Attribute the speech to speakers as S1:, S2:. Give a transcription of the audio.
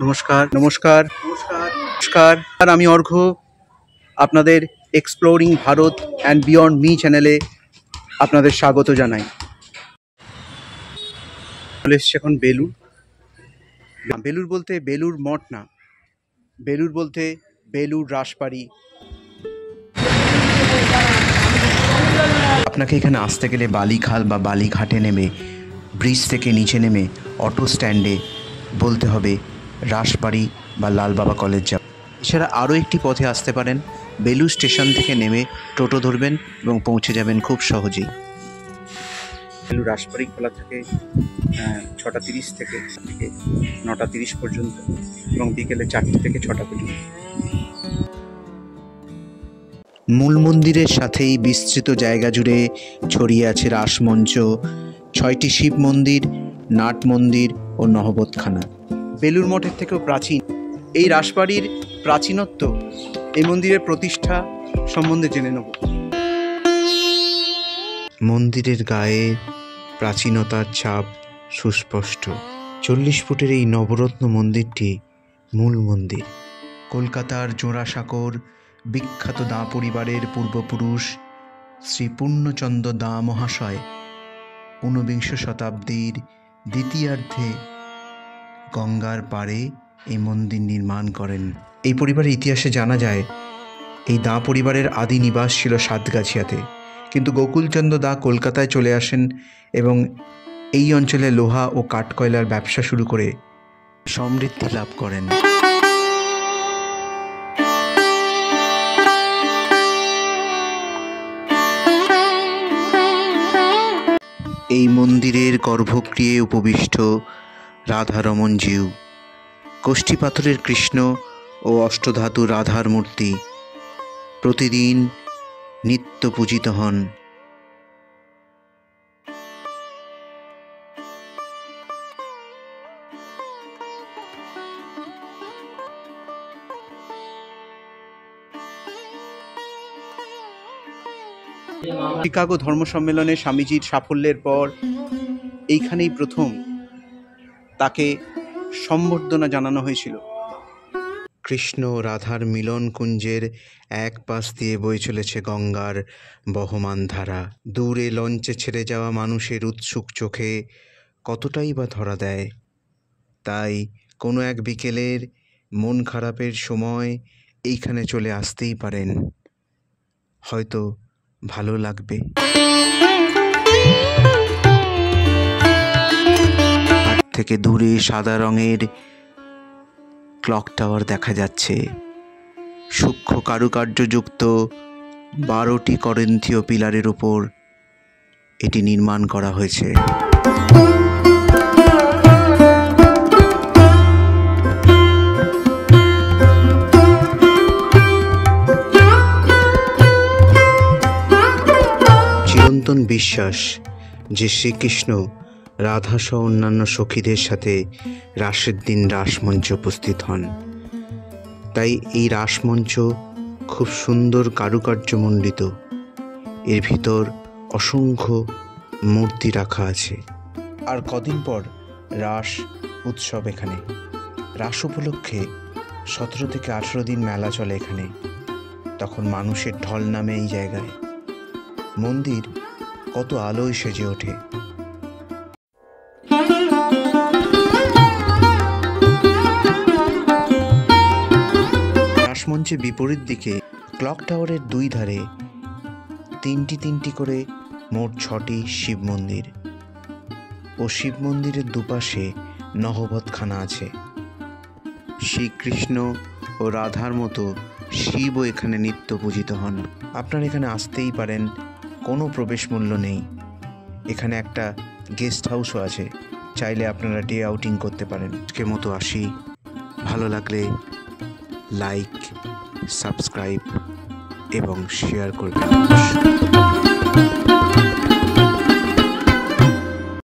S1: নমস্কার নমস্কার নমস্কার নমস্কার। আর আমি অর্ঘ্য, আপনাদের exploring Bharat and beyond me চ্যানেলে আপনাদের স্বাগত জানাই। চলে এসছে এখন বেলুর। বেলুর বলতে বেলুর মঠ না, বেলুর বলতে বেলুর রাসবাড়ি। আপনাকে এখানে আসতে গেলে বালিখাল বা বালিঘাটে নেমে ব্রিজ থেকে নিচে নেমে অটো স্ট্যান্ডে বলতে হবে রাসবাড়ি বা লালবাবা কলেজ যাব। এছাড়া আরও একটি পথে আসতে পারেন, বেলুর স্টেশন থেকে নেমে টোটো ধরবেন এবং পৌঁছে যাবেন খুব সহজেই। বেলুর রাসবাড়ি খোলা থাকে 6:30 থেকে 9:30 পর্যন্ত এবং বিকেলে 4টে থেকে 6টা পর্যন্ত। মূল মন্দিরের সাথেই বিস্তৃত জায়গা জুড়ে ছড়িয়ে আছে রাসমঞ্চ, 6টি শিব মন্দির, নাট মন্দির ও নহবতখানা। বেলুর মঠের থেকেও প্রাচীন এই রাসবাড়ির প্রাচীনত্ব, এই মন্দিরের প্রতিষ্ঠা সম্বন্ধে জেনে নেব। মন্দিরের গায়ে প্রাচীনতার ছাপ সুস্পষ্ট। 40 ফুটের এই নবরত্ন মন্দিরটি মূল মন্দির। কলকাতার জোড়াসাঁকোর বিখ্যাত দাঁ পরিবারের পূর্বপুরুষ শ্রী পূর্ণচন্দ্র দাঁ মহাশয় 19বিংশ শতাব্দীর দ্বিতীয়ার্ধে গঙ্গার পাড়ে এই মন্দির নির্মাণ করেন। এই পরিবারের ইতিহাসে জানা যায় এই দাঁ পরিবারের আদি নিবাস ছিল সাতগাছিয়াতে, কিন্তু গোকুলচন্দ্র দাঁ কলকাতায় চলে আসেন এবং এই অঞ্চলে লোহা ও কাঠকয়লার ব্যবসা শুরু করে সমৃদ্ধি লাভ করেন। এই মন্দিরের গর্ভগৃহে উপবিষ্ট রাধারমণ জিউ, কোষ্ঠী পাথরের কৃষ্ণ ও অষ্টধাতু রাধার মূর্তি প্রতিদিন নিত্য পূজিত হন। শিকাগো ধর্ম সম্মেলনে স্বামীজির সাফল্যের পর এইখানেই প্রথম তাকে সম্বর্ধনা জানানো হয়েছিল। কৃষ্ণ রাধার মিলন কুঞ্জের এক পাশ দিয়ে বয়ে চলেছে গঙ্গার বহমান ধারা। দূরে লঞ্চে ছেড়ে যাওয়া মানুষের উৎসুক চোখে কতটাই বা ধরা দেয়। তাই কোনো এক বিকেলের মন খারাপের সময় এইখানে চলে আসতেই পারেন, হয়তো ভালো লাগবে। থেকে দূরে সাদা রঙের ক্লক টাওয়ার দেখা যাচ্ছে। সূক্ষ্ম কারুকার্যযুক্ত 12টি করিন্থীয় পিলারের উপর এটি নির্মাণ করা হয়েছে। চিরন্তন বিশ্বাস যে শ্রীকৃষ্ণ রাধাসহ অন্যান্য সখীদের সাথে রাসের দিন রাসমঞ্চে উপস্থিত হন। তাই এই রাসমঞ্চ খুব সুন্দর কারুকার্যমণ্ডিত। এর ভিতর অসংখ্য মূর্তি রাখা আছে। আর কদিন পর রাস উৎসব এখানে। রাস উপলক্ষে 17 থেকে 18 দিন মেলা চলে এখানে। তখন মানুষের ঢল নামে এই জায়গায়। মন্দির কত আলোয় সেজে ওঠে। রাসমঞ্চের বিপরীত দিকে ক্লক টাওয়ারের দুই ধারে 3টি করে মোট 6টি শিব মন্দির ও শিব মন্দিরের দুপাশে নহবতখানা আছে। শ্রীকৃষ্ণ ও রাধার মতো শিবও এখানে নিত্য পূজিত হন। আপনারা এখানে আসতেই পারেন, কোনো প্রবেশ মূল্য নেই। এখানে একটা গেস্ট হাউসও আছে, চাইলে আপনারা ডে আউটিং করতে পারেন। আজকের মতো আসি, ভালো লাগলে লাইক, সাবস্ক্রাইব এবং শেয়ার করবেন।